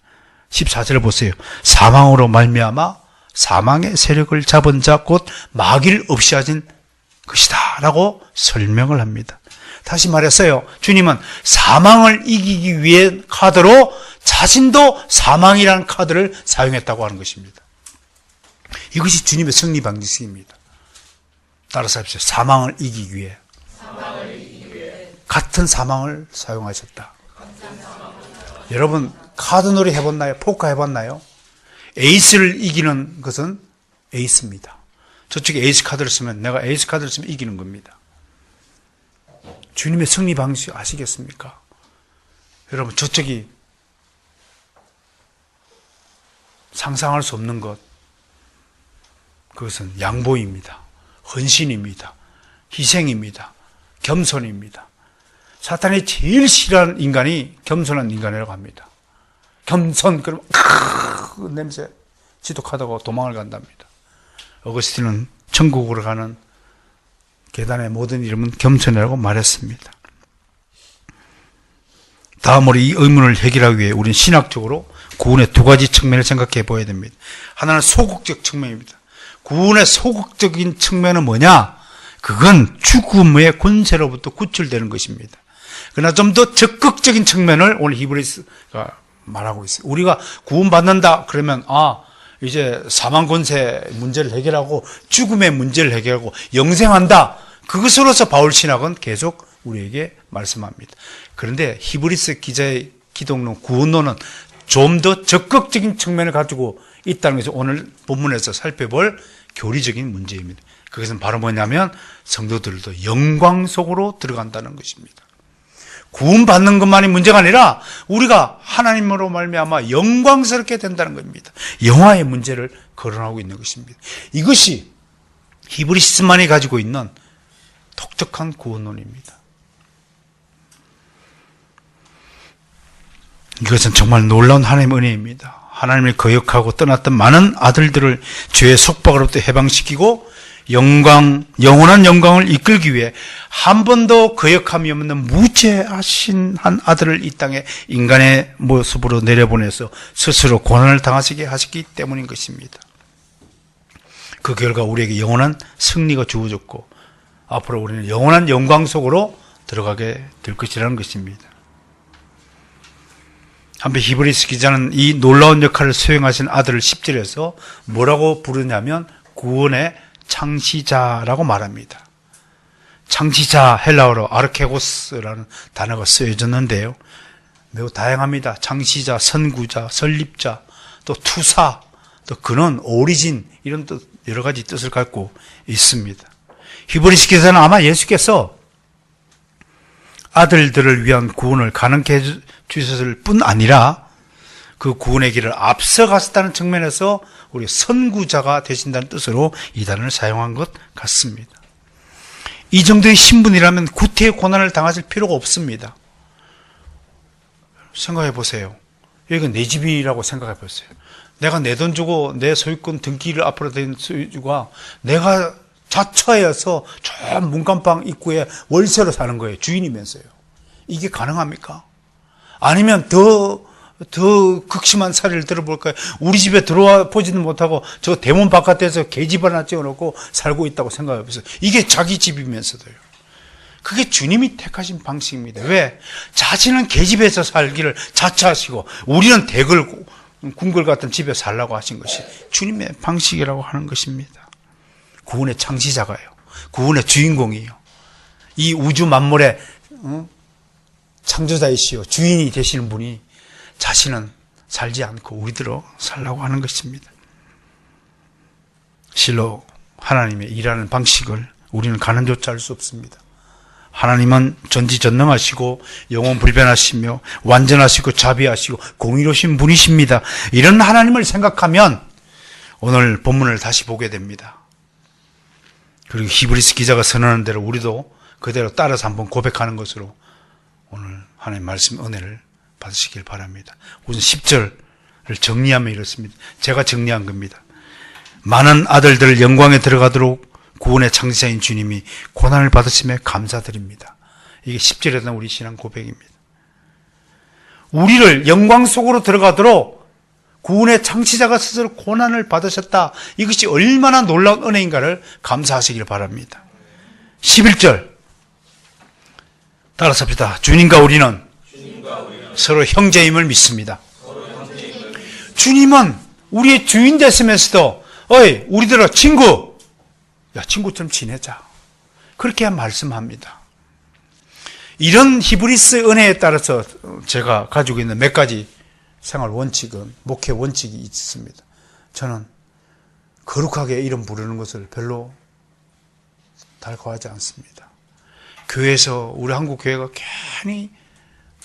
14절을 보세요. 사망으로 말미암아 사망의 세력을 잡은 자 곧 마귀를 없이하신 것이다 라고 설명을 합니다. 다시 말했어요. 주님은 사망을 이기기 위해 카드로 자신도 사망이라는 카드를 사용했다고 하는 것입니다. 이것이 주님의 승리 방식입니다. 따라서 합시다. 사망을 이기기 위해 같은 사망을 사용하셨다. 여러분 카드놀이 해봤나요? 포커 해봤나요? 에이스를 이기는 것은 에이스입니다. 저쪽에 에이스 카드를 쓰면 내가 에이스 카드를 쓰면 이기는 겁니다. 주님의 승리 방식 아시겠습니까? 여러분 저쪽이 상상할 수 없는 것, 그것은 양보입니다. 헌신입니다. 희생입니다. 겸손입니다. 사탄이 제일 싫어하는 인간이 겸손한 인간이라고 합니다. 겸손, 그러면 냄새 지독하다고 도망을 간답니다. 어거스틴은 천국으로 가는 계단의 모든 이름은 겸손이라고 말했습니다. 다음으로 이 의문을 해결하기 위해 우리는 신학적으로 구원의 두 가지 측면을 생각해 보아야 됩니다. 하나는 소극적 측면입니다. 구원의 소극적인 측면은 뭐냐? 그건 죽음의 권세로부터 구출되는 것입니다. 그러나 좀 더 적극적인 측면을 오늘 히브리서가 말하고 있어요. 우리가 구원받는다 그러면 이제 사망 권세 문제를 해결하고 죽음의 문제를 해결하고 영생한다. 그것으로서 바울 신학은 계속 우리에게 말씀합니다. 그런데 히브리서 기자의 기독론, 구원론은 좀 더 적극적인 측면을 가지고 있다는 것이 오늘 본문에서 살펴볼 교리적인 문제입니다. 그것은 바로 뭐냐면 성도들도 영광 속으로 들어간다는 것입니다. 구원받는 것만이 문제가 아니라 우리가 하나님으로 말미암아 영광스럽게 된다는 겁니다. 영화의 문제를 거론하고 있는 것입니다. 이것이 히브리서만이 가지고 있는 독특한 구원론입니다. 이것은 정말 놀라운 하나님의 은혜입니다. 하나님을 거역하고 떠났던 많은 아들들을 죄의 속박으로부터 해방시키고 영원한 영광을 이끌기 위해 한 번도 거역함이 없는 무죄하신 한 아들을 이 땅에 인간의 모습으로 내려보내서 스스로 고난을 당하시게 하셨기 때문인 것입니다. 그 결과 우리에게 영원한 승리가 주어졌고 앞으로 우리는 영원한 영광 속으로 들어가게 될 것이라는 것입니다. 한편 히브리서 기자는 이 놀라운 역할을 수행하신 아들을 10절에서 뭐라고 부르냐면 구원의 창시자라고 말합니다. 창시자, 헬라어로 아르케고스라는 단어가 쓰여졌는데요. 매우 다양합니다. 창시자, 선구자, 설립자, 또 투사, 또 근원, 오리진 이런 뜻, 여러 가지 뜻을 갖고 있습니다. 히브리서 기자는 아마 예수께서 아들들을 위한 구원을 가능케 해주셨을 뿐 아니라 그 구원의 길을 앞서갔다는 측면에서 우리 선구자가 되신다는 뜻으로 이 단어를 사용한 것 같습니다. 이 정도의 신분이라면 구태의 고난을 당하실 필요가 없습니다. 생각해 보세요. 여기가 내 집이라고 생각해 보세요. 내가 내 돈 주고 내 소유권 등기를 앞으로 된 소유주가 내가 자처해서 저 문간방 입구에 월세로 사는 거예요. 주인이면서요. 이게 가능합니까? 아니면 더 더 극심한 사례를 들어볼까요? 우리 집에 들어와 보지도 못하고 저 대문 바깥에서 계집 하나 찍어놓고 살고 있다고 생각해보세요. 이게 자기 집이면서도요. 그게 주님이 택하신 방식입니다. 왜? 자신은 계집에서 살기를 자처하시고 우리는 대걸 궁궐 같은 집에 살라고 하신 것이 주님의 방식이라고 하는 것입니다. 구원의 창시자가요. 구원의 주인공이요. 이 우주 만물의 창조자이시요 주인이 되시는 분이 자신은 살지 않고 우리들로 살라고 하는 것입니다. 실로 하나님의 일하는 방식을 우리는 가늠조차 할 수 없습니다. 하나님은 전지전능하시고 영원불변하시며 완전하시고 자비하시고 공의로우신 분이십니다. 이런 하나님을 생각하면 오늘 본문을 다시 보게 됩니다. 그리고 히브리서 기자가 선언한 대로 우리도 그대로 따라서 한번 고백하는 것으로 오늘 하나님 말씀 은혜를 받으시길 바랍니다. 우선 10절을 정리하면 이렇습니다. 제가 정리한 겁니다. 많은 아들들 영광에 들어가도록 구원의 창시자인 주님이 고난을 받으심에 감사드립니다. 이게 10절에 대한 우리 신앙 고백입니다. 우리를 영광 속으로 들어가도록 구원의 창시자가 스스로 고난을 받으셨다. 이것이 얼마나 놀라운 은혜인가를 감사하시길 바랍니다. 11절 따라서 합시다. 주님과 우리는 서로 형제임을 믿습니다. 주님은 우리의 주인 됐으면서도 우리들은 친구, 친구처럼 지내자. 그렇게 말씀합니다. 이런 히브리스 은혜에 따라서 제가 가지고 있는 몇 가지 생활 원칙은, 목회 원칙이 있습니다. 저는 거룩하게 이름 부르는 것을 별로 달가워하지 않습니다. 교회에서, 우리 한국 교회가 괜히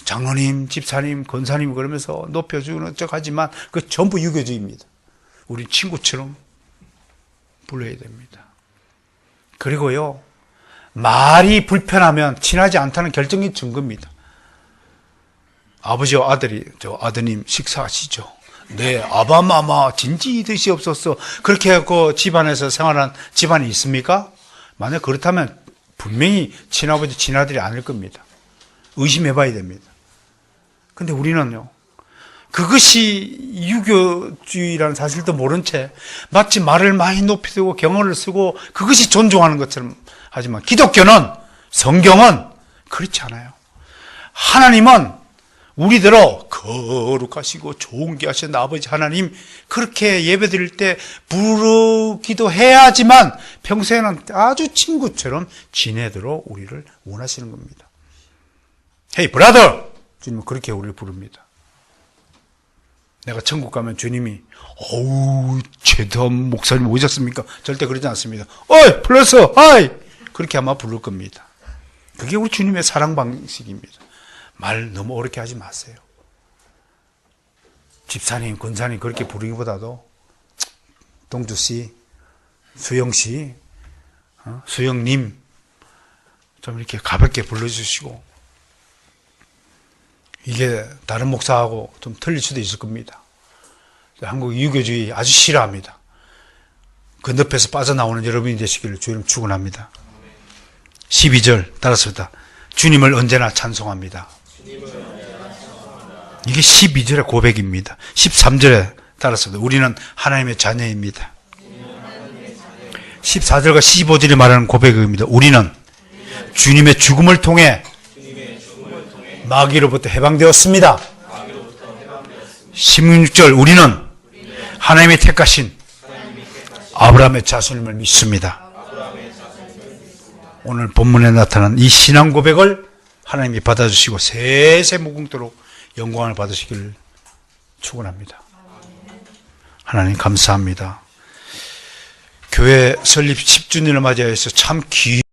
장로님, 집사님, 권사님 그러면서 높여주는 척 하지만 그 전부 유교주의입니다. 우리 친구처럼 불러야 됩니다. 그리고요, 말이 불편하면 친하지 않다는 결정이 증거입니다. 아버지와 아들이, 저 아드님 식사하시죠. 네, 아바마마 진지 드시옵소서. 그렇게 하고 집안에서 생활한 집안이 있습니까? 만약 그렇다면 분명히 친아버지, 친아들이 아닐 겁니다. 의심해 봐야 됩니다. 근데 우리는요, 그것이 유교주의라는 사실도 모른 채 마치 말을 많이 높이고 경어를 쓰고 그것이 존중하는 것처럼 하지만 기독교는, 성경은 그렇지 않아요. 하나님은 우리대로 거룩하시고 좋은 게 하신 아버지 하나님, 그렇게 예배드릴 때 부르기도 해야 하지만 평소에는 아주 친구처럼 지내도록 우리를 원하시는 겁니다. Hey brother! 주님은 그렇게 우리를 부릅니다. 내가 천국 가면 주님이 어우 최대한 목사님 오셨습니까? 절대 그러지 않습니다. 어이 플러스 하이! 그렇게 아마 부를 겁니다. 그게 우리 주님의 사랑 방식입니다. 말 너무 어렵게 하지 마세요. 집사님, 권사님 그렇게 부르기보다도 동주씨, 수영씨, 수영님 좀 이렇게 가볍게 불러주시고, 이게 다른 목사하고 좀 틀릴 수도 있을 겁니다. 한국 유교주의 아주 싫어합니다. 그 늪에서 빠져나오는 여러분이 되시기를 주님 축원합니다. 12절 따라서다. 주님을 언제나 찬송합니다. 이게 12절의 고백입니다. 13절에 따라서 우리는 하나님의 자녀입니다. 14절과 15절이 말하는 고백입니다. 우리는 주님의 죽음을 통해 마귀로부터 해방되었습니다. 16절 우리는 하나님의 택하신 아브라함의 자손임을 믿습니다. 오늘 본문에 나타난 이 신앙 고백을 하나님이 받아주시고 세세 무궁토록 영광을 받으시기를 축원합니다. 하나님 감사합니다. 교회 설립 10주년을 맞이해서 참